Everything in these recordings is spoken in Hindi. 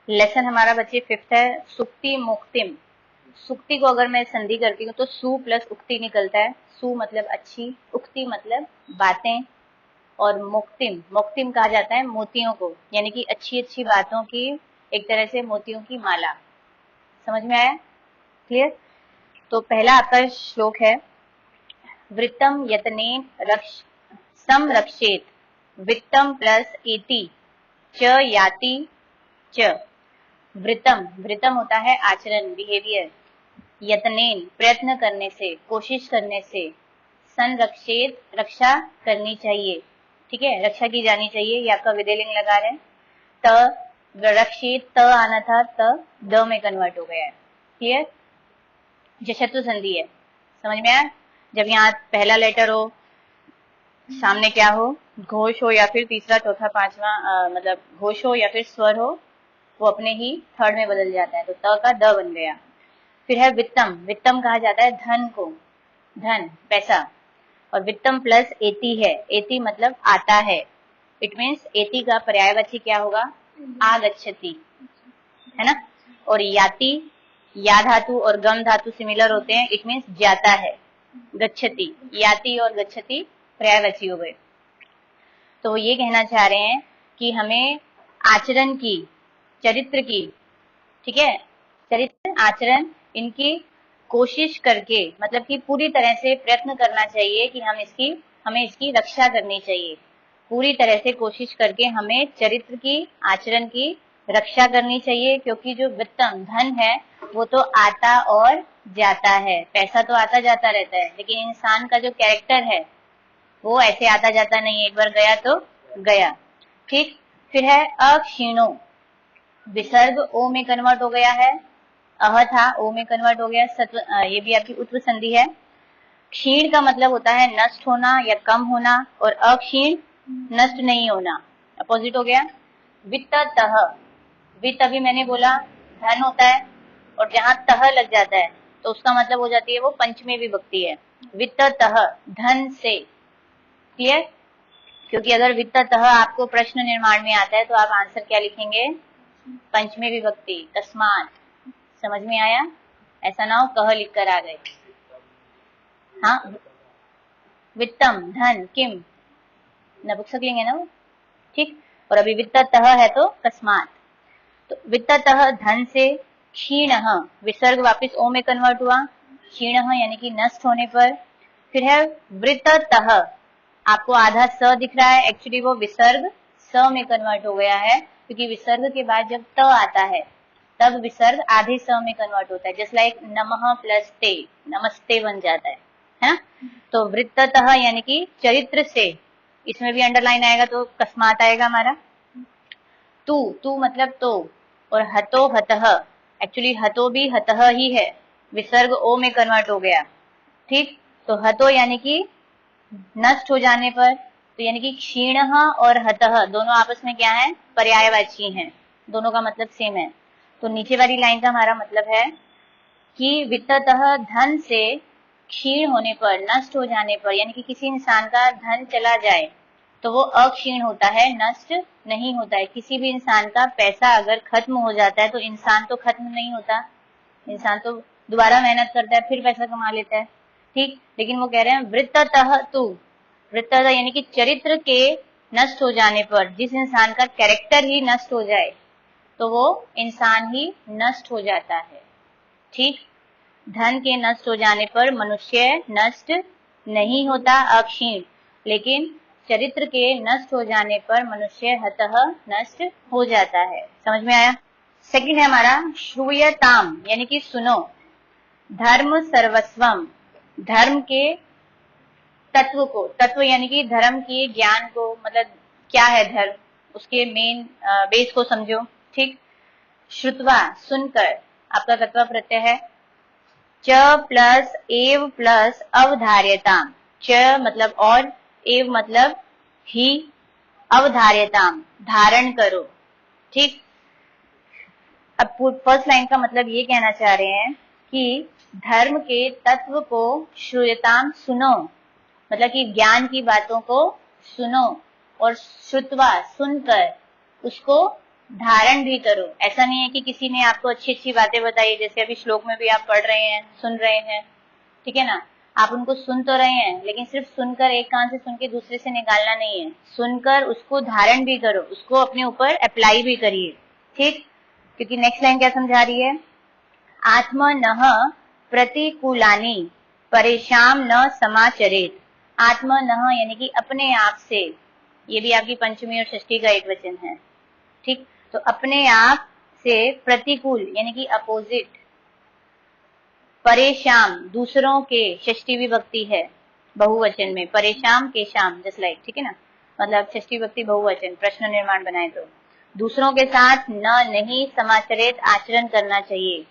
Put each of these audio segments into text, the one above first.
लेसन हमारा बच्चे 5th है, सुक्ति मुक्तिम। सुक्ति को अगर मैं संधि करती हूँ तो सु प्लस उक्ति निकलता है। सु मतलब अच्छी, उक्ति मतलब बातें, और मुक्तिम, मुक्तिम कहा जाता है मोतियों को, यानी कि अच्छी अच्छी बातों की एक तरह से मोतियों की माला। समझ में आया? क्लियर? तो पहला आपका श्लोक है, वृत्तम यतनेन संरक्षेत वित्तम प्लस एति च याति च। वृत्तम, वृत्तम होता है आचरण, बिहेवियर। यतनेन प्रयत्न करने से, कोशिश करने से, संरक्षेत रक्षा करनी चाहिए। ठीक है, रक्षा की जानी चाहिए, ये आपका विधिलिंग लगा रहे हैं। त रक्षेत, त आना था, त द में कन्वर्ट हो गया है। क्लियर? जशतु संधि है। समझ में आया? जब यहाँ पहला लेटर हो, सामने क्या हो, घोष हो या फिर तीसरा चौथा पांचवा मतलब घोष हो या फिर स्वर हो, वो अपने ही थर्ड में बदल जाता है, तो त का द बन गया। फिर है वित्तम, वित्तम कहा जाता है धन को, धन पैसा, और वित्तम प्लस एति है। एति मतलब आता है, इट मीन्स एति का पर्यायवाची क्या होगा, आगच्छति, है ना। और याति, या धातु और गम धातु सिमिलर होते हैं, इट मीन्स जाता है, गच्छति। याति और गच्छति पर्यायवाची हो गए। तो वो ये कहना चाह रहे हैं कि हमें आचरण की, चरित्र की, ठीक है, चरित्र आचरण इनकी कोशिश करके, मतलब कि पूरी तरह से प्रयत्न करना चाहिए कि हमें इसकी रक्षा करनी चाहिए। पूरी तरह से कोशिश करके हमें चरित्र की, आचरण की रक्षा करनी चाहिए, क्योंकि जो वित्तम धन है वो तो आता और जाता है। पैसा तो आता जाता रहता है, लेकिन इंसान का जो कैरेक्टर है वो ऐसे आता जाता नहीं है, एक बार गया तो गया। ठीक। फिर है अक्षीणो, विसर्ग ओ में कन्वर्ट हो गया है, अह था ओ में कन्वर्ट हो गया, सत्व ये भी आपकी उत्व संधि है। क्षीण का मतलब होता है नष्ट होना या कम होना, और अक्षीण नष्ट नहीं होना, अपोजिट हो गया। वित्त तह, वित्त अभी मैंने बोला धन होता है, और जहां तह लग जाता है तो उसका मतलब हो जाती है वो पंचमी विभक्ति है। वित्त तह, धन से। क्लियर? क्योंकि अगर वित्त तह आपको प्रश्न निर्माण में आता है तो आप आंसर क्या लिखेंगे, पंचमी विभक्ति, तस्मात। समझ में आया? ऐसा ना हो कह लिख कर आ गए। हाँ, वित्तम धन, किम नपुंसकलिंग है ना वो, ठीक। और अभी वित्त तह है तो तस्मात। तो वित्त तह धन से, क्षीण विसर्ग वापिस ओ में कन्वर्ट हुआ, क्षीण यानी कि नष्ट होने पर। फिर है वृत्त तह, आपको आधा स दिख रहा है, एक्चुअली वो विसर्ग स में कन्वर्ट हो गया है, क्योंकि विसर्ग के बाद जब त आता है तब विसर्ग आधे स में कन्वर्ट होता है, जस्ट लाइक नमः प्लस ते, नमस्ते बन जाता है ना। तो वृत्ततः यानी कि चरित्र से, इसमें भी अंडरलाइन आएगा तो कस्मात आएगा हमारा। तू मतलब तो, और हतो हतः, एक्चुअली हतो भी हतः ही है, विसर्ग ओ में कन्वर्ट हो गया। ठीक। तो हतो यानी कि नष्ट हो जाने पर, तो यानी कि क्षीण और हतः दोनों आपस में क्या है, पर्यायवाची हैं, दोनों का मतलब सेम है। तो नीचे वाली लाइन का हमारा मतलब है कि वित्ततः धन से क्षीण होने पर, नष्ट हो जाने पर, यानी कि किसी इंसान का धन चला जाए तो वो अक्षीण होता है, नष्ट नहीं होता है। किसी भी इंसान का पैसा अगर खत्म हो जाता है तो इंसान तो खत्म नहीं होता, इंसान तो दोबारा मेहनत करता है, फिर पैसा कमा लेता है। ठीक। लेकिन वो कह रहे हैं वृत्ततः तू, वृत्ततः यानी कि चरित्र के नष्ट हो जाने पर, जिस इंसान का कैरेक्टर ही नष्ट हो जाए तो वो इंसान ही नष्ट हो जाता है। ठीक। धन के नष्ट हो जाने पर मनुष्य नष्ट नहीं होता, अक्षीण, लेकिन चरित्र के नष्ट हो जाने पर मनुष्य हतः नष्ट हो जाता है। समझ में आया? सेकंड है हमारा श्रूयताम, यानी कि सुनो। धर्म सर्वस्वम, धर्म के तत्व को, तत्व यानी कि धर्म के ज्ञान को, मतलब क्या है धर्म, उसके मेन बेस को समझो। ठीक। श्रुत्वा सुनकर, आपका तत्व प्रत्यय है। च प्लस एव प्लस अवधार्यताम, च मतलब और, एव मतलब ही, अवधार्यताम धारण करो। ठीक। अब फर्स्ट लाइन का मतलब ये कहना चाह रहे हैं कि धर्म के तत्व को श्रूयताम सुनो, मतलब कि ज्ञान की बातों को सुनो, और श्रुत्वा सुनकर उसको धारण भी करो। ऐसा नहीं है कि किसी ने आपको अच्छी अच्छी बातें बताई, जैसे अभी श्लोक में भी आप पढ़ रहे हैं, सुन रहे हैं, ठीक है ना, आप उनको सुन तो रहे हैं, लेकिन सिर्फ सुनकर एक कान से सुन के दूसरे से निकालना नहीं है, सुनकर उसको धारण भी करो, उसको अपने ऊपर अप्लाई भी करिए, ठीक। क्योंकि नेक्स्ट लाइन क्या समझा रही है, आत्मनः प्रतिकूलानि परेशान न समाचरेत। आत्मनः यानी कि अपने आप से, ये भी आपकी पंचमी और षष्ठी का एक वचन है, ठीक। तो अपने आप से प्रतिकूल यानी कि अपोजिट, परेशान दूसरों के, षष्ठी विभक्ति है बहुवचन में, परेशान के शाम जस्ट लाइक, ठीक है ना, मतलब षष्ठी विभक्ति बहुवचन, प्रश्न निर्माण बनाए तो दूसरों के साथ न नहीं समाचरित आचरण करना चाहिए।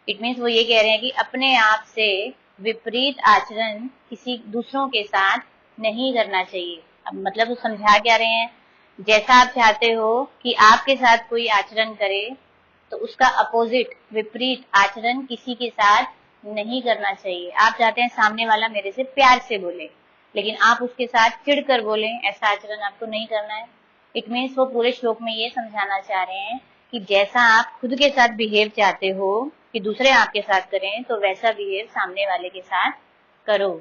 इट मीन्स वो ये कह रहे हैं कि अपने आप से विपरीत आचरण किसी दूसरों के साथ नहीं करना चाहिए। अब मतलब वो समझा क्या रहे हैं, जैसा आप चाहते हो कि आपके साथ कोई आचरण करे, तो उसका अपोजिट विपरीत आचरण किसी के साथ नहीं करना चाहिए। आप चाहते हैं सामने वाला मेरे से प्यार से बोले, लेकिन आप उसके साथ चिढ़कर बोले, ऐसा आचरण आपको नहीं करना है। इट मीन्स वो पूरे श्लोक में ये समझाना चाह रहे हैं कि जैसा आप खुद के साथ बिहेव चाहते हो कि दूसरे आपके साथ करें, तो वैसा बिहेव सामने वाले के साथ करो,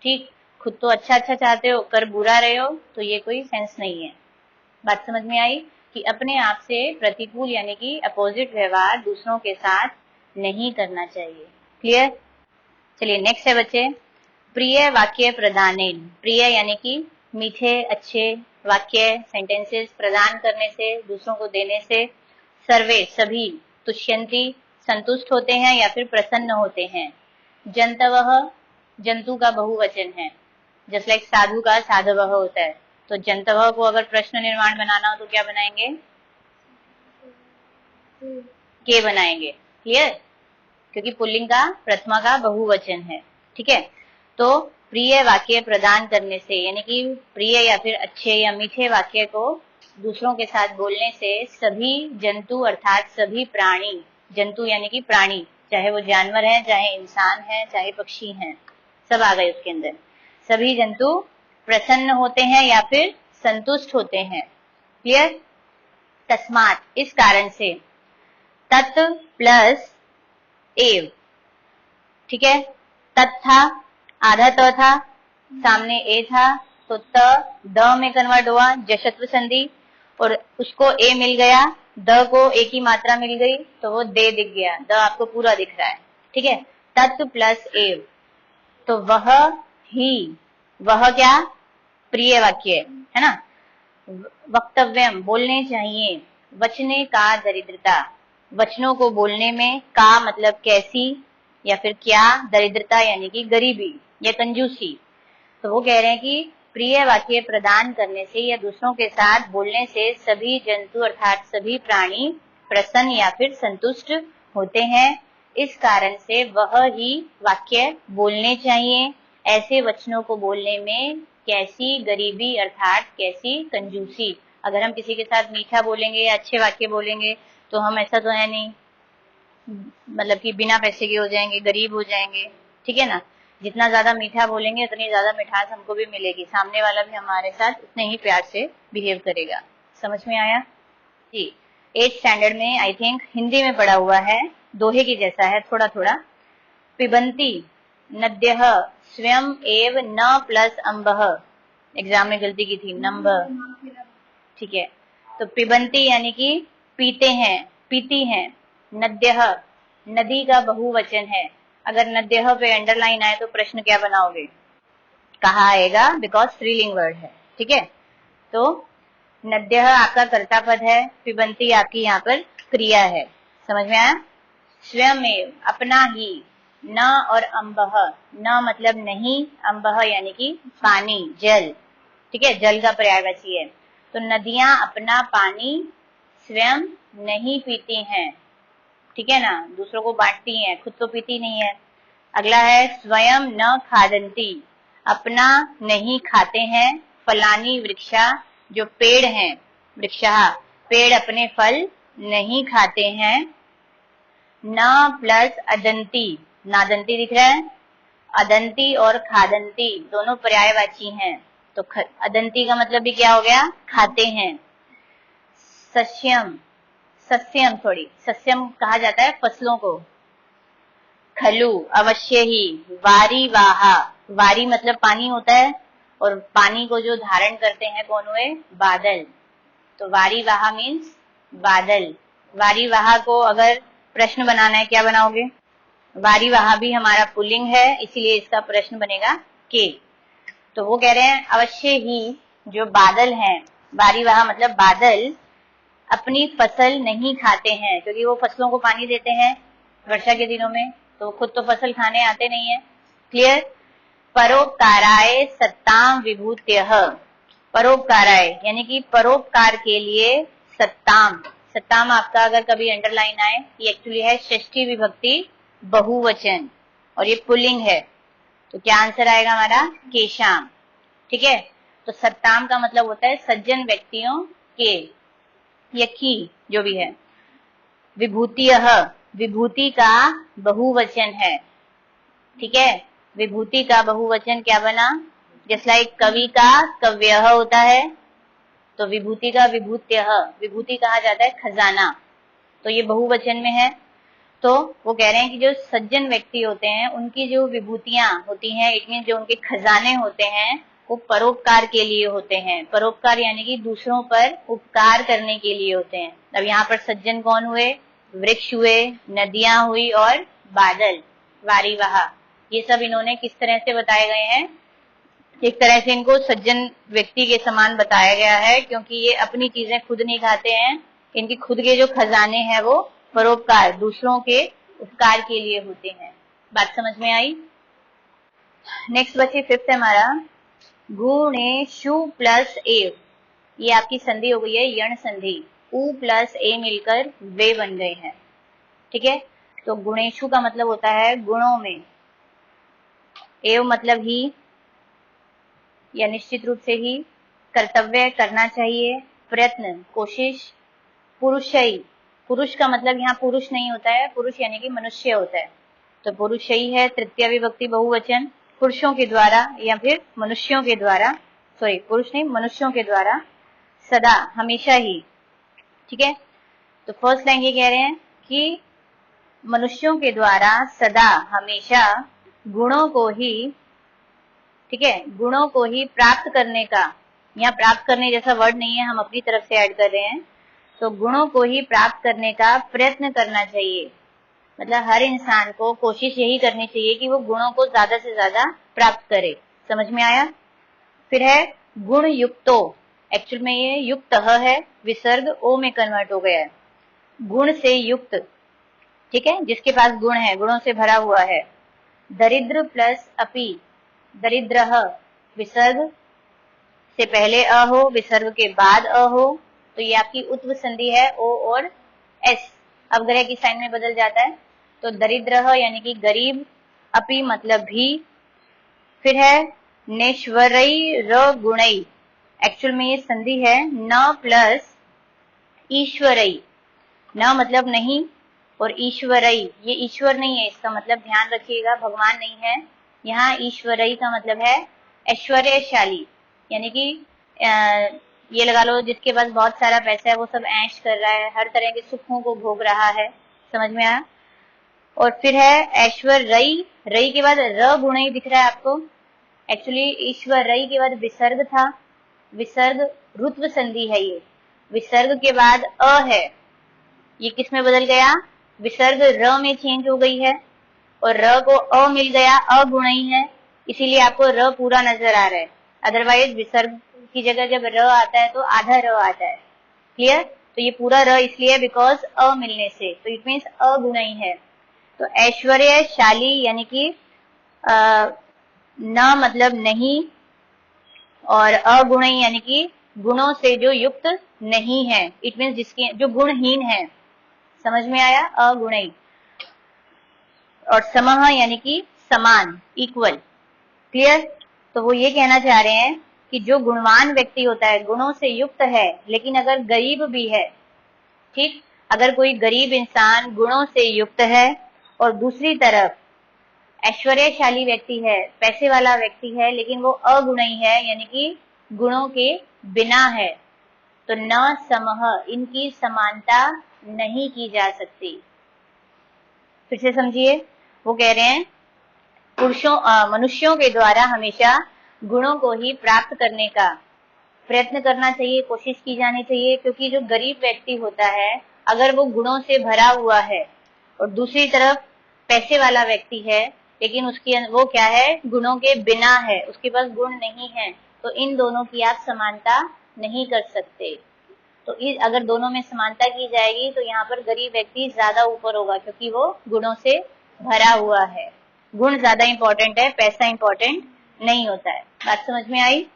ठीक। खुद तो अच्छा अच्छा चाहते हो, कर बुरा रहे हो, तो ये कोई सेंस नहीं है। बात समझ में आई कि अपने आप से प्रतिकूल यानी कि अपोजिट व्यवहार दूसरों के साथ नहीं करना चाहिए। क्लियर। चलिए नेक्स्ट है बच्चे, प्रिय वाक्य प्रदानेन। प्रिय यानी कि मीठे अच्छे वाक्य, सेंटेंसेस प्रदान करने से, दूसरों को देने से, सर्वे सभी, तुष्यंती संतुष्ट होते हैं या फिर प्रसन्न होते हैं। जंतवः जंतु का बहुवचन है, जस्ट लाइक साधु का साधवः होता है, तो जंतवः को अगर प्रश्न निर्माण बनाना हो तो क्या बनाएंगे, के बनाएंगे। क्लियर, क्योंकि पुल्लिंग का प्रथमा का बहुवचन है, ठीक है। तो प्रिय वाक्य प्रदान करने से यानी कि प्रिय या फिर अच्छे या मीठे वाक्य को दूसरों के साथ बोलने से सभी जंतु अर्थात सभी प्राणी, जंतु यानी कि प्राणी, चाहे वो जानवर है, चाहे इंसान है, चाहे पक्षी हैं, सब आ गए उसके अंदर, सभी जंतु प्रसन्न होते हैं या फिर संतुष्ट होते हैं। क्लियर। तस्मात इस कारण से, तत् प्लस एव, ठीक है, तत् था, आधा त था, सामने ए था, तो त द में कन्वर्ट हुआ, जशत्व संधि, और उसको ए मिल गया, द को ए की मात्रा मिल गई, तो वो दे दिख गया, द आपको पूरा दिख रहा है, ठीक है। तत् प्लस एव, तो वह ही, वह क्या, प्रिय वाक्य है ना। वक्तव्यम बोलने चाहिए, वचने का दरिद्रता, वचनों को बोलने में, का मतलब कैसी या फिर क्या, दरिद्रता यानी कि गरीबी या कंजूसी। तो वो कह रहे हैं कि प्रिय वाक्य प्रदान करने से या दूसरों के साथ बोलने से सभी जंतु अर्थात सभी प्राणी प्रसन्न या फिर संतुष्ट होते हैं। इस कारण से वह ही वाक्य बोलने चाहिए। ऐसे वचनों को बोलने में कैसी गरीबी अर्थात कैसी कंजूसी। अगर हम किसी के साथ मीठा बोलेंगे या अच्छे वाक्य बोलेंगे तो हम, ऐसा तो है नहीं मतलब कि बिना पैसे के हो जाएंगे, गरीब हो जाएंगे, ठीक है ना। जितना ज्यादा मीठा बोलेंगे उतनी ज्यादा मिठास हमको भी मिलेगी, सामने वाला भी हमारे साथ उतने ही प्यार से बिहेव करेगा। समझ में आया जी। 8th स्टैंडर्ड में आई थिंक हिंदी में पढ़ा हुआ है, दोहे की जैसा है थोड़ा थोड़ा। पिबंती नद्यः स्वयं एव न प्लस अम्बः, एग्जाम में गलती की थी, नंबर, ठीक है। तो पिबंती यानी कि पीते हैं, पीती हैं। नद्यः नदी का बहुवचन है, अगर नद्यः पे अंडरलाइन आए तो प्रश्न क्या बनाओगे, कहा आएगा, बिकॉज स्त्रीलिंग वर्ड है, ठीक है। तो नद्यः आपका कर्ता पद है, पिबंती आपकी यहाँ पर क्रिया है। समझ में आया। स्वयं अपना ही, न और अम्बः, न मतलब नहीं, अम्बः यानी कि पानी, जल, ठीक है, जल का पर्यायवाची है। तो नदियां अपना पानी स्वयं नहीं पीती हैं, ठीक है ना, दूसरों को बांटती हैं, खुद तो पीती नहीं है। अगला है स्वयं न खादंती, अपना नहीं खाते हैं। फलानी वृक्षा, जो पेड़ हैं, वृक्षा पेड़ अपने फल नहीं खाते हैं। न प्लस अदंती, नादंती दिख रहा है, अदंती और खादंती दोनों पर्यायवाची हैं, तो अदंती का मतलब भी क्या हो गया, खाते हैं। सस्यम सस्यम, सॉरी सस्यम कहा जाता है फसलों को। खलु अवश्य ही, वारी वाहा, वारी मतलब पानी होता है और पानी को जो धारण करते हैं कौन हुए, बादल। तो वारी वाहा मीन्स बादल। वारी वाहा को अगर प्रश्न बनाना है क्या बनाओगे, वारी वाहा भी हमारा पुल्लिंग है इसीलिए इसका प्रश्न बनेगा के। तो वो कह रहे हैं अवश्य ही जो बादल हैं, वारी वाहा मतलब बादल, अपनी फसल नहीं खाते हैं क्योंकि वो फसलों को पानी देते हैं वर्षा के दिनों में, तो खुद तो फसल खाने आते नहीं है। क्लियर। परोपकाराय सत्ताम विभूत्यः, परोपकाराय यानी कि परोपकार के लिए सत्ताम, सत्ताम आपका अगर कभी अंडरलाइन आए, ये एक्चुअली है षष्ठी विभक्ति बहुवचन और ये पुल्लिंग है, तो क्या आंसर आएगा हमारा, केशाम। ठीक है, तो सत्ताम का मतलब होता है सज्जन व्यक्तियों के, यकी जो भी है। विभूतियः, विभूति का बहुवचन है। ठीक है, विभूति का बहुवचन क्या बना, जैसे लाइक कवि का कव्यः होता है, तो विभूति का विभूत्यः, विभूति कहा जाता है खजाना, तो ये बहुवचन में है। तो वो कह रहे हैं कि जो सज्जन व्यक्ति होते हैं उनकी जो विभूतियां होती हैं, इट मीन जो उनके खजाने होते हैं वो परोपकार के लिए होते हैं। परोपकार यानी कि दूसरों पर उपकार करने के लिए होते हैं। अब यहाँ पर सज्जन कौन हुए, वृक्ष हुए, नदियां हुई और बादल, वारी वाहा, ये सब इन्होंने किस तरह से बताए गए हैं, एक तरह से इनको सज्जन व्यक्ति के समान बताया गया है क्योंकि ये अपनी चीजें खुद नहीं खाते हैं, इनके खुद के जो खजाने हैं वो परोपकार, दूसरों के उपकार के लिए होते हैं। बात समझ में आई। नेक्स्ट बच्चे फिफ्थ है हमारा गुणेशु प्लस एव, ये आपकी संधि हो गई है यण संधि, उ प्लस ए मिलकर वे बन गए हैं। ठीक है, तो गुणेशु का मतलब होता है गुणों में, एव मतलब ही या निश्चित रूप से ही, कर्तव्य करना चाहिए, प्रयत्न कोशिश, पुरुषई, पुरुष का मतलब यहाँ पुरुष नहीं होता है, पुरुष यानी कि मनुष्य होता है, तो पुरुषई है तृतीय विभक्ति बहुवचन, पुरुषों के द्वारा या फिर मनुष्यों के द्वारा, सॉरी पुरुष नहीं मनुष्यों के द्वारा, सदा हमेशा ही। ठीक है, तो फर्स्ट लाइन ये कह रहे हैं कि मनुष्यों के द्वारा सदा हमेशा गुणों को ही, ठीक है, गुणों को ही प्राप्त करने का, यहाँ प्राप्त करने जैसा वर्ड नहीं है, हम अपनी तरफ से ऐड कर रहे हैं, तो गुणों को ही प्राप्त करने का प्रयत्न करना चाहिए। मतलब हर इंसान को कोशिश यही करनी चाहिए कि वो गुणों को ज्यादा से ज्यादा प्राप्त करे। समझ में आया। फिर है गुण युक्तो, एक्चुअल में ये युक्त है, विसर्ग ओ में कन्वर्ट हो गया है, गुण से युक्त। ठीक है, जिसके पास गुण है, गुणों से भरा हुआ है। दरिद्र प्लस अपि, दरिद्र विसर्ग से पहले अ हो, विसर्ग के बाद अ हो, तो ये आपकी उत्व संधि है, ओ और एस अवग्रह की साइन में बदल जाता है, तो दरिद्र यानी कि गरीब, अपि मतलब भी। फिर है नेश्वरई र गुणई, एक्चुअल में ये संधि है न प्लस ईश्वरई, न मतलब नहीं और ईश्वरई, ये ईश्वर नहीं है, इसका मतलब ध्यान रखिएगा भगवान नहीं है, यहाँ ईश्वरई का मतलब है ऐश्वर्यशाली, यानी कि ये लगा लो जिसके पास बहुत सारा पैसा है वो सब ऐश कर रहा है, हर तरह के सुखों को भोग रहा है। समझ में आया। और फिर है ऐश्वर रई, रई के बाद र गुणई दिख रहा है आपको, एक्चुअली ईश्वर रई के बाद विसर्ग था, विसर्ग रुत्व संधि है, ये विसर्ग के बाद अ है, ये किस में बदल गया, विसर्ग र में चेंज हो गई है और र को अ मिल गया, अगुणई है, इसीलिए आपको र पूरा नजर आ रहा है, अदरवाइज विसर्ग की जगह जब र आता है तो आधा र आता है। क्लियर, तो ये पूरा र इसलिए बिकॉज अ मिलने से, तो इट मीन्स अगुणई है। तो ऐश्वर्यशाली यानी कि न मतलब नहीं, और अगुणई यानी कि गुणों से जो युक्त नहीं है, इट मीन्स जिसके जो गुणहीन है। समझ में आया, अगुणई। और समह यानी कि समान, इक्वल। क्लियर, तो वो ये कहना चाह रहे हैं कि जो गुणवान व्यक्ति होता है, गुणों से युक्त है, लेकिन अगर गरीब भी है, ठीक, अगर कोई गरीब इंसान गुणों से युक्त है और दूसरी तरफ ऐश्वर्यशाली व्यक्ति है, पैसे वाला व्यक्ति है, लेकिन वो अगुणई है यानी कि गुणों के बिना है, तो न समह, इनकी समानता नहीं की जा सकती। फिर से समझिए, वो कह रहे हैं मनुष्यों के द्वारा हमेशा गुणों को ही प्राप्त करने का प्रयत्न करना चाहिए, कोशिश की जानी चाहिए, क्योंकि जो गरीब व्यक्ति होता है अगर वो गुणों से भरा हुआ है और दूसरी तरफ पैसे वाला व्यक्ति है लेकिन वो क्या है, गुणों के बिना है, उसके पास गुण नहीं है, तो इन दोनों की आप समानता नहीं कर सकते। तो अगर दोनों में समानता की जाएगी तो यहाँ पर गरीब व्यक्ति ज्यादा ऊपर होगा, क्योंकि वो गुणों से भरा हुआ है। गुण ज्यादा इंपॉर्टेंट है, पैसा इंपॉर्टेंट नहीं होता है। बात समझ में आई?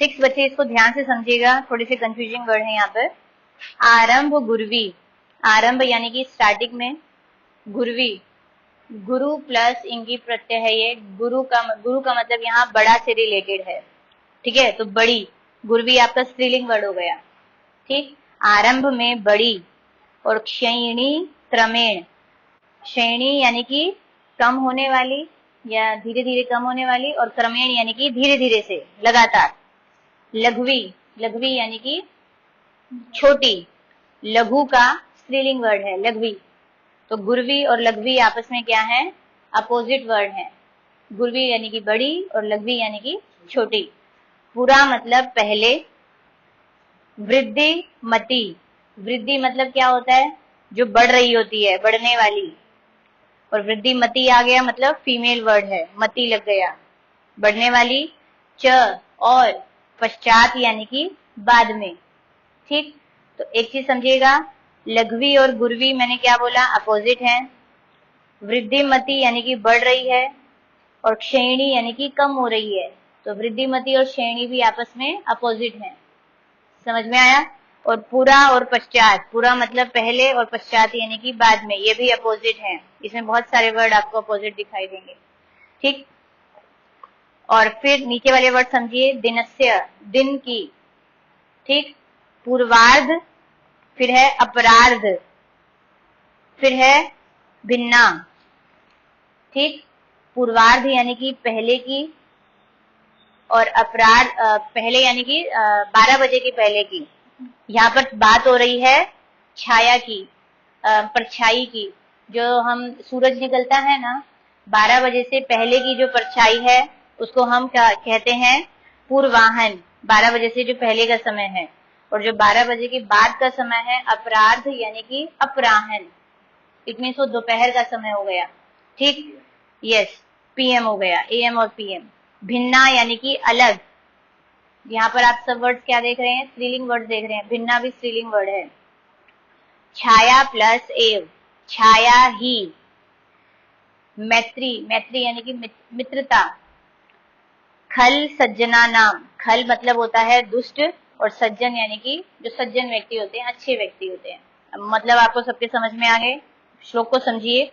6 बच्चे इसको ध्यान से समझिएगा, थोड़े से कंफ्यूजिंग वर्ड है यहाँ पर। आरंभ गुरवी, आरंभ यानी कि स्टार्टिंग में, गुरवी गुरु प्लस इंगी प्रत्यय है। ये गुरु का मतलब यहाँ बड़ा से रिलेटेड है, ठीक है। तो बड़ी, गुरवी आपका स्त्रीलिंग वर्ड हो गया, ठीक। आरंभ में बड़ी, और क्षयिणी क्रमेण, श्रेणी यानी कि कम होने वाली या धीरे धीरे कम होने वाली, और क्रमेण यानी कि धीरे धीरे से, लगातार। लघवी, लघवी यानी कि छोटी, लघु का स्त्रीलिंग वर्ड है लघवी। तो गुरवी और लघवी आपस में क्या है, अपोजिट वर्ड है। गुरवी यानी कि बड़ी और लघवी यानी कि छोटी। पूरा मतलब पहले। वृद्धि मति, वृद्धि मतलब क्या होता है, जो बढ़ रही होती है, बढ़ने वाली। और वृद्धि मति आ गया मतलब फीमेल वर्ड है, मति लग गया, बढ़ने वाली। च और पश्चात यानी कि बाद में, ठीक। तो एक चीज समझिएगा, लघवी और गुरवी मैंने क्या बोला, अपोजिट है। वृद्धिमती यानी कि बढ़ रही है, और क्षयिणी यानी कि कम हो रही है। तो वृद्धिमती और क्षयिणी भी आपस में अपोजिट हैं। समझ में आया? और पूरा और पश्चात, पूरा मतलब पहले और पश्चात यानी कि बाद में, ये भी अपोजिट है। इसमें बहुत सारे वर्ड आपको अपोजिट दिखाई देंगे, ठीक। और फिर नीचे वाले वर्ड समझिए, दिनस्य, दिन की, ठीक। पूर्वार्ध, फिर है अपरार्ध, फिर है भिन्ना, ठीक। पूर्वार्ध यानी कि पहले की, और अपराध पहले यानी कि 12 बजे की पहले की। यहाँ पर बात हो रही है छाया की, परछाई की। जो हम सूरज निकलता है ना, 12 बजे से पहले की जो परछाई है उसको हम क्या कहते हैं, पूर्वाहन। 12 बजे से जो पहले का समय है, और जो 12 बजे के बाद का समय है अपरार्ध यानी कि अपराहन। इट मीन्स वो दोपहर का समय हो गया, ठीक। यस, पीएम हो गया, एएम और पीएम। भिन्ना यानी कि अलग। यहाँ पर आप सब वर्ड्स क्या देख रहे हैं, स्त्रीलिंग वर्ड देख रहे हैं। भिन्ना भी स्त्रीलिंग वर्ड है। छाया प्लस एव, छाया ही। मैत्री, मैत्री यानी कि मित्रता। खल सज्जना नाम, खल मतलब होता है दुष्ट, और सज्जन यानी कि जो सज्जन व्यक्ति होते हैं, अच्छे व्यक्ति होते हैं। मतलब आपको सबके समझ में आ गए। श्लोक को समझिए।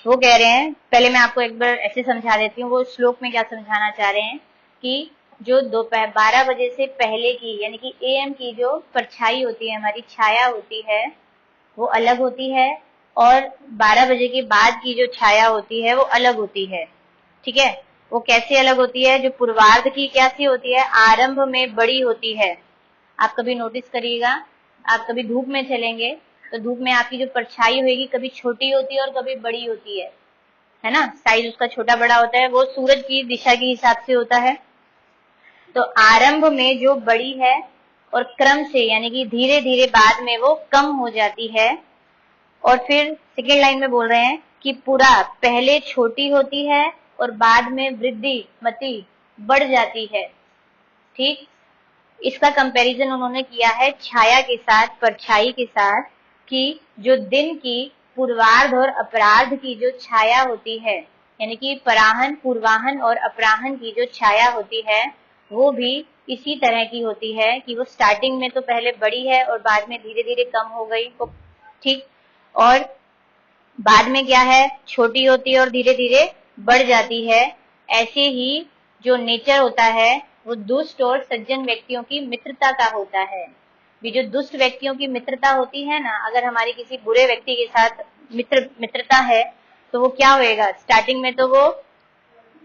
वो कह रहे हैं, पहले मैं आपको एक बार ऐसे समझा देती हूँ, वो श्लोक में क्या समझाना चाह रहे हैं कि जो दोपहर 12 बजे से पहले की यानी कि एएम की जो परछाई होती है, हमारी छाया होती है, वो अलग होती है, और 12 बजे के बाद की जो छाया होती है वो अलग होती है, ठीक है। वो कैसे अलग होती है, जो पूर्वार्ध की कैसी होती है, आरंभ में बड़ी होती है। आप कभी नोटिस करिएगा, आप कभी धूप में चलेंगे तो धूप में आपकी जो परछाई होगी कभी छोटी होती है और कभी बड़ी होती है ना, साइज उसका छोटा बड़ा होता है, वो सूरज की दिशा के हिसाब से होता है। तो आरंभ में जो बड़ी है और क्रम से यानी कि धीरे धीरे बाद में वो कम हो जाती है। और फिर सेकेंड लाइन में बोल रहे हैं कि पूरा पहले छोटी होती है और बाद में वृद्धि मति बढ़ जाती है, ठीक। इसका कंपैरिजन उन्होंने किया है छाया के साथ, परछाई के साथ, कि जो दिन की पूर्वार्ध और अपरार्ध की जो छाया होती है, यानी कि पराहन, पूर्वाहन और अपराहन की जो छाया होती है वो भी इसी तरह की होती है कि वो स्टार्टिंग में तो पहले बड़ी है और बाद में धीरे धीरे कम हो गई, ठीक। और बाद में क्या है, छोटी होती है और धीरे धीरे बढ़ जाती है। ऐसे ही जो नेचर होता है वो दुष्ट और सज्जन व्यक्तियों की मित्रता का होता है। भी जो दुष्ट व्यक्तियों की मित्रता होती है ना, अगर हमारी किसी बुरे व्यक्ति के साथ मित्रता है तो वो क्या होएगा, स्टार्टिंग में तो वो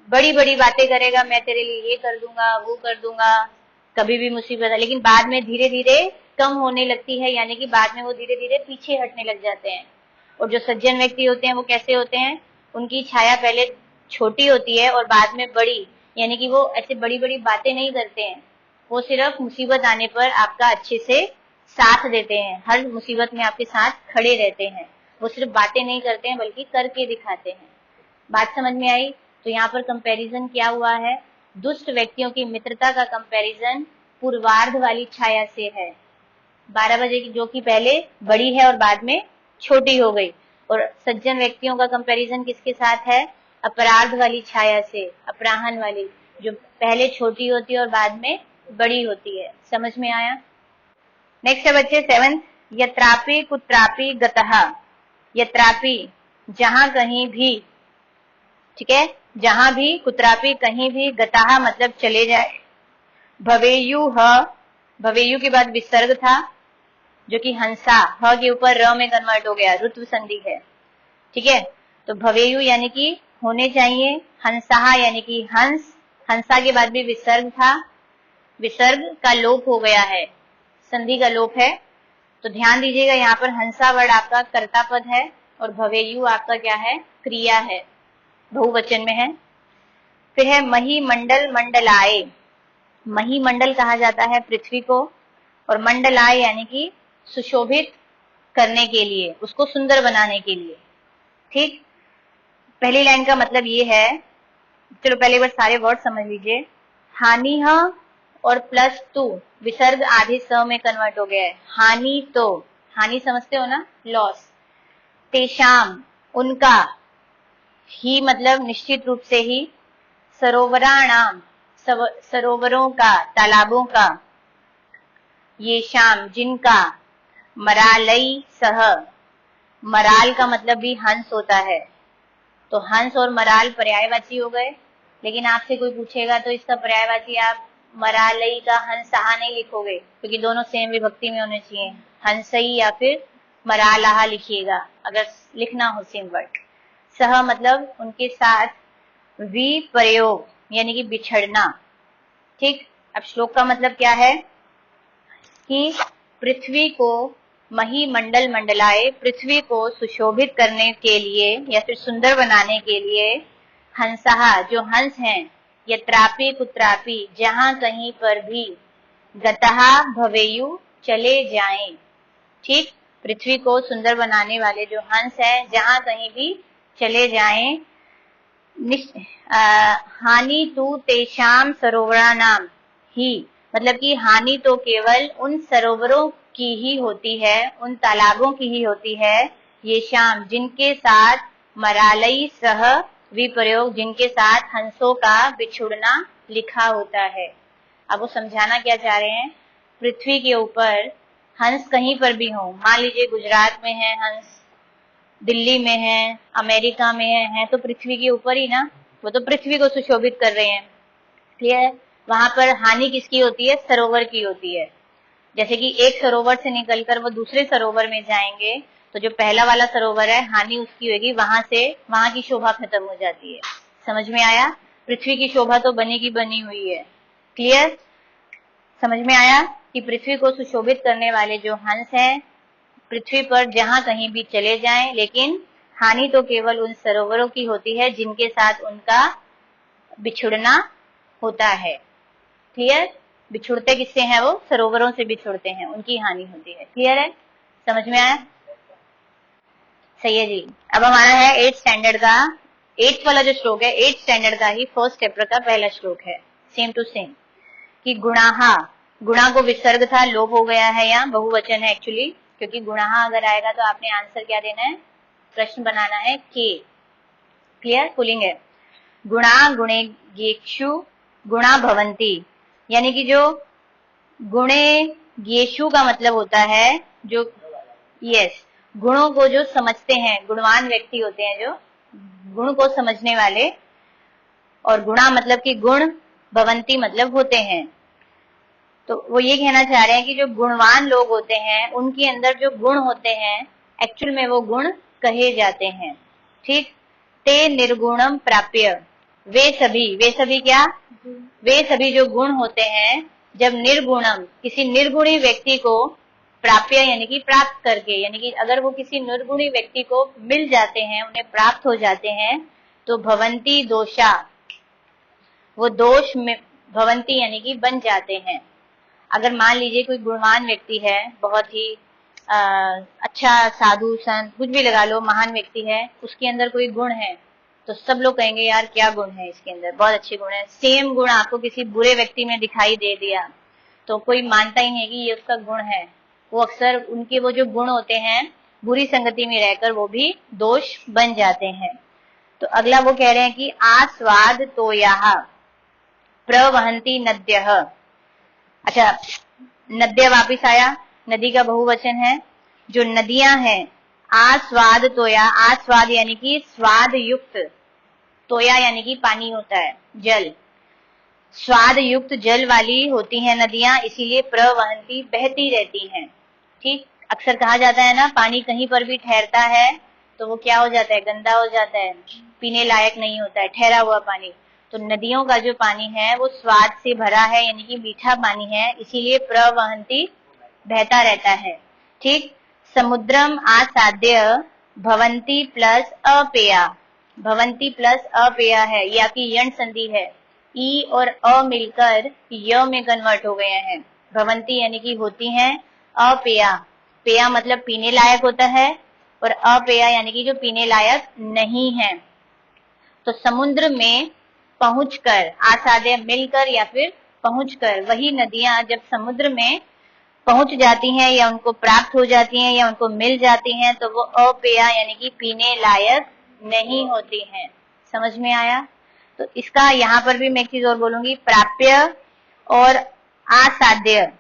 बड़ी बड़ी बातें करेगा, मैं तेरे लिए ये कर दूंगा, वो कर दूंगा, कभी भी मुसीबत है, लेकिन बाद में धीरे धीरे कम होने लगती है, यानी कि बाद में वो धीरे धीरे पीछे हटने लग जाते हैं। और जो सज्जन व्यक्ति होते हैं वो कैसे होते हैं, उनकी छाया पहले छोटी होती है और बाद में बड़ी, यानी कि वो ऐसे बड़ी बड़ी बातें नहीं करते हैं, वो सिर्फ मुसीबत आने पर आपका अच्छे से साथ देते हैं, हर मुसीबत में आपके साथ खड़े रहते हैं। वो सिर्फ बातें नहीं करते हैं बल्कि करके दिखाते हैं। बात समझ में आई? तो यहाँ पर कंपैरिजन क्या हुआ है, दुष्ट व्यक्तियों की मित्रता का कंपैरिजन पूर्वार्ध वाली छाया से है, 12 बजे की, जो कि पहले बड़ी है और बाद में छोटी हो गई। और सज्जन व्यक्तियों का कंपैरिजन किसके साथ है, अपरार्ध वाली छाया से, अपराहन वाली, जो पहले छोटी होती है और बाद में बड़ी होती है। समझ में आया? नेक्स्ट है बच्चे 7th, यत्रापि कुत्रापि गतः। यत्रापि जहां कहीं भी, ठीक है, जहां भी, कुत्रापि कहीं भी, गतः मतलब चले जाए, भवेयुः, भवेयु के बाद विसर्ग था जो कि हंसा, ह के ऊपर र में कन्वर्ट हो गया, ऋत्व संधि है, ठीक है। तो भवेयु यानी कि होने चाहिए, हंसा यानी कि हंस, हंसा के बाद भी विसर्ग था, विसर्ग का लोप हो गया है, संधि का लोप है। तो ध्यान दीजिएगा, यहाँ पर हंसा वर्ड आपका कर्ता पद है और भवेयु आपका क्या है, क्रिया है, बहुवचन में है। फिर है मही मंडल मंडलाए। मही मंडल कहा जाता है पृथ्वी को, और मंडलाए यानी कि सुशोभित करने के लिए, उसको सुंदर बनाने के लिए। ठीक, पहली लाइन का मतलब ये है, चलो पहले बार सारे वर्ड समझ लीजिए। हानि और प्लस टू, विसर्ग आधे स में कन्वर्ट हो गया है, हानि तो, हानि समझते हो ना, लॉस। तेषाम उनका, ही मतलब निश्चित रूप से ही, सरोवराणाम सरोवरों का, तालाबों का, ये शाम जिनका, मरालई सह, मराल का मतलब भी हंस होता है, तो हंस और मराल पर्यायवाची हो गए। लेकिन आपसे कोई पूछेगा तो इसका पर्यायवाची आप मरालई का हंसहा नहीं लिखोगे, क्योंकि दोनों सेम विभक्ति में होने चाहिए, हंसई या फिर मरालहा लिखिएगा अगर लिखना हो सेम वर्ड। सह मतलब उनके साथ, विप्रयोग यानी कि बिछड़ना। ठीक, अब श्लोक का मतलब क्या है कि पृथ्वी को मही मंडल मंडलाए, पृथ्वी को सुशोभित करने के लिए या फिर सुंदर बनाने के लिए, हंसहा जो हंस हैं, यत्रापि कुत्रापि जहां कहीं पर भी, गतहा भवेयु चले जाएं। ठीक, पृथ्वी को सुंदर बनाने वाले जो हंस हैं जहां कहीं भी चले जाएं। हानि तु तेषाम सरोवरानाम ही, मतलब कि हानि तो केवल उन सरोवरों की ही होती है, उन तालाबों की ही होती है, ये शाम जिनके साथ, मरालई सह विप्रयोग जिनके साथ हंसों का बिछुड़ना लिखा होता है। अब वो समझाना क्या चाह रहे हैं, पृथ्वी के ऊपर हंस कहीं पर भी हो, मान लीजिए गुजरात में है हंस, दिल्ली में है, अमेरिका में है तो पृथ्वी के ऊपर ही ना, वो तो पृथ्वी को सुशोभित कर रहे हैं। क्लियर? वहां पर हानि किसकी होती है, सरोवर की होती है। जैसे कि एक सरोवर से निकलकर वो दूसरे सरोवर में जाएंगे, तो जो पहला वाला सरोवर है हानि उसकी होगी, वहां से वहां की शोभा खत्म हो जाती है। समझ में आया? पृथ्वी की शोभा तो बनी की बनी हुई है। क्लियर? समझ में आया कि पृथ्वी को सुशोभित करने वाले जो हंस हैं, पृथ्वी पर जहां कहीं भी चले जाएं, लेकिन हानि तो केवल उन सरोवरों की होती है जिनके साथ उनका बिछुड़ना होता है। क्लियर? बिछुड़ते किससे हैं वो, सरोवरों से बिछुड़ते हैं, उनकी हानि होती है। क्लियर है? समझ में आया? सही है जी। अब हमारा है 8th स्टैंडर्ड का, 8th वाला जो श्लोक है 8th स्टैंडर्ड का ही 1st चैप्टर का पहला श्लोक है, सेम टू सेम, कि गुणाहा, गुणा को विसर्ग था, लोप हो गया है, यहाँ बहुवचन है एक्चुअली, क्योंकि गुणाहा अगर आएगा तो आपने आंसर क्या देना है, प्रश्न बनाना है के। क्लियर? पुलिंग है। गुणा गुणे गेक्षु गुणा भवंती, यानी कि जो गुणे गेशु का मतलब होता है जो, यस, गुणों को जो समझते हैं, गुणवान व्यक्ति होते हैं जो गुण को समझने वाले, और गुणा मतलब कि गुण, भवंती मतलब होते हैं। तो वो ये कहना चाह रहे हैं कि जो गुणवान लोग होते हैं उनके अंदर जो गुण होते हैं एक्चुअल में वो गुण कहे जाते हैं। ठीक, ते निर्गुणम प्राप्य, वे सभी क्या, वे सभी जो गुण होते हैं जब निर्गुणम किसी निर्गुणी व्यक्ति को प्राप्य यानी कि प्राप्त करके, यानी कि अगर वो किसी निर्गुणी व्यक्ति को मिल जाते हैं, उन्हें प्राप्त हो जाते हैं, तो भवंती दोषा, वो दोष में भवंती यानी कि बन जाते हैं। अगर मान लीजिए कोई गुणवान व्यक्ति है, बहुत ही अच्छा साधु संत कुछ भी लगा लो, महान व्यक्ति है, उसके अंदर कोई गुण है, तो सब लोग कहेंगे यार क्या गुण है इसके अंदर, बहुत अच्छे गुण है। सेम गुण आपको किसी बुरे व्यक्ति में दिखाई दे दिया तो कोई मानता ही नहीं कि ये उसका गुण है। वो अक्सर उनके वो जो गुण होते हैं बुरी संगति में रहकर वो भी दोष बन जाते हैं। तो अगला वो कह रहे हैं कि आस्वाद तोयाः प्रवहंती नद्यः। अच्छा, नद्य वापिस आया, नदी का बहुवचन है। जो नदियां हैं, आस्वाद तोया, आस्वाद यानी कि स्वाद युक्त, तोया यानी कि पानी होता है, जल, स्वाद युक्त जल वाली होती हैं नदियां, इसीलिए प्रवहंती बहती रहती हैं। ठीक, अक्सर कहा जाता है ना, पानी कहीं पर भी ठहरता है तो वो क्या हो जाता है, गंदा हो जाता है, पीने लायक नहीं होता है, ठहरा हुआ पानी। तो नदियों का जो पानी है वो स्वाद से भरा है, यानी कि मीठा पानी है, इसीलिए प्रवहंती बहता रहता है। ठीक, समुद्रम आसाद्य भवंती प्लस अपेया, भवंती प्लस अपेया है, या कि यण संधि है, ई और अ मिलकर य में कन्वर्ट हो गए हैं। भवंती यानी कि होती हैं, अपेया, पेया मतलब पीने लायक होता है, और अपेया यानी कि जो पीने लायक नहीं है। तो समुद्र में पहुंचकर, आसाद्य मिलकर या फिर पहुंचकर, वही नदियां जब समुद्र में पहुंच जाती हैं या उनको प्राप्त हो जाती हैं या उनको मिल जाती हैं तो वो अपेया यानी कि पीने लायक नहीं होती हैं। समझ में आया? तो इसका यहाँ पर भी मैं एक चीज और बोलूंगी, प्राप्य और आसाध्य,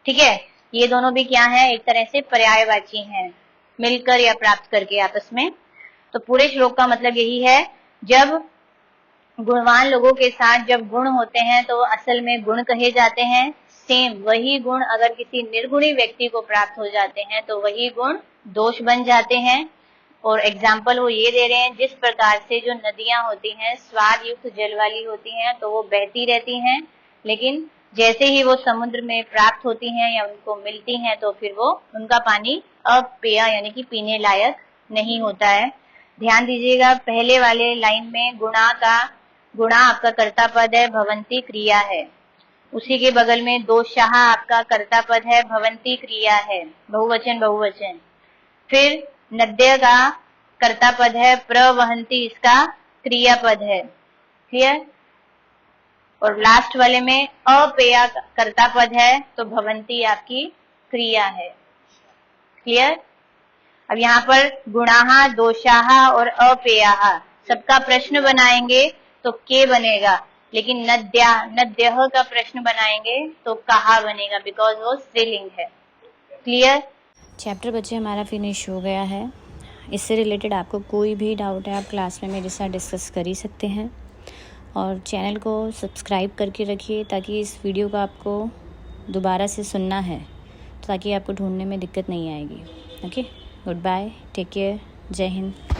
ठीक है, ये दोनों भी क्या है, एक तरह से पर्यायवाची हैं, मिलकर या प्राप्त करके आपस में। तो पूरे श्लोक का मतलब यही है, जब गुणवान लोगों के साथ जब गुण होते हैं तो वो असल में गुण कहे जाते हैं। सेम वही गुण अगर किसी निर्गुणी व्यक्ति को प्राप्त हो जाते हैं तो वही गुण दोष बन जाते हैं। और एग्जाम्पल वो ये दे रहे हैं, जिस प्रकार से जो नदियां होती हैं स्वाद युक्त जल वाली होती हैं तो वो बहती रहती हैं, लेकिन जैसे ही वो समुद्र में प्राप्त होती हैं या उनको मिलती हैं तो फिर वो उनका पानी अपेय यानी कि पीने लायक नहीं होता है। ध्यान दीजिएगा, पहले वाले लाइन में गुणा आपका कर्ता पद है, भवंती क्रिया है। उसी के बगल में दोषाः आपका कर्ता पद है, भवंती क्रिया है, बहुवचन। फिर नद्य का कर्ता पद है, प्रवहंती इसका क्रिया पद है। क्लियर? और लास्ट वाले में अपेया कर्ता पद है तो भवंती आपकी क्रिया है। क्लियर? अब यहाँ पर गुणाः, दोषाः और अपेयाः सबका प्रश्न बनाएंगे तो के बनेगा, लेकिन नद्यः का प्रश्न बनाएंगे तो कहा बनेगा, बिकॉज वो स्त्रीलिंग है। क्लियर? चैप्टर बच्चे हमारा फिनिश हो गया है। इससे रिलेटेड आपको कोई भी डाउट है आप क्लास में मेरे साथ डिस्कस कर ही सकते हैं, और चैनल को सब्सक्राइब करके रखिए ताकि इस वीडियो को आपको दोबारा से सुनना है, ताकि आपको ढूंढने में दिक्कत नहीं आएगी। Okay, good bye, take care, जय हिंद।